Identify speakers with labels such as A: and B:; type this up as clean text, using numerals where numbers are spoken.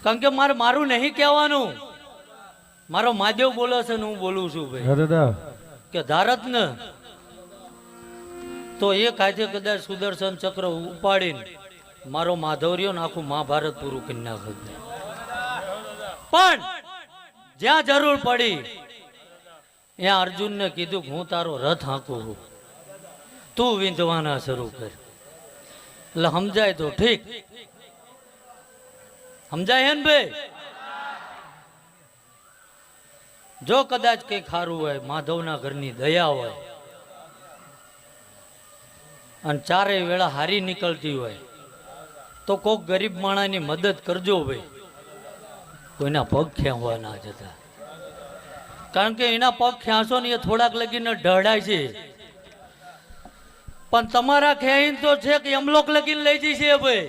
A: કારણ કે મારું નહીં કહેવાનું, મારો મહાદેવ બોલે છે ને હું બોલું છું ભાઈ કે ધારત ને તો એ કાજે કદાચ સુદર્શન ચક્ર ઉપાડીને મારો માધવર્યો ને આખું મહાભારત પૂરું કરી નાખે. પણ જ્યાં જરૂર પડી ત્યાં અર્જુનને કીધું હું તારો રથ હાંકું છું, તું વિંધવાના શરૂ કર. એટલે સમજાય તો ઠીક, સમજાય હે ને ભાઈ? જો કદાચ કઈ ખારું હોય, માધવના ઘરની દયા હોય અને ચારેય વેળા હારી નીકળતી હોય તો કોક ગરીબ માણાની મદદ કરજો ભાઈ. કોઈના પગ ખેંચવા ના જતા, કારણ કે એના પગ ખેંચો ને એ થોડાક લગીને ઢળાય છે, પણ તમારા ખેંચીને તો છે કે એમલોક લગીને લઈ જશે ભાઈ.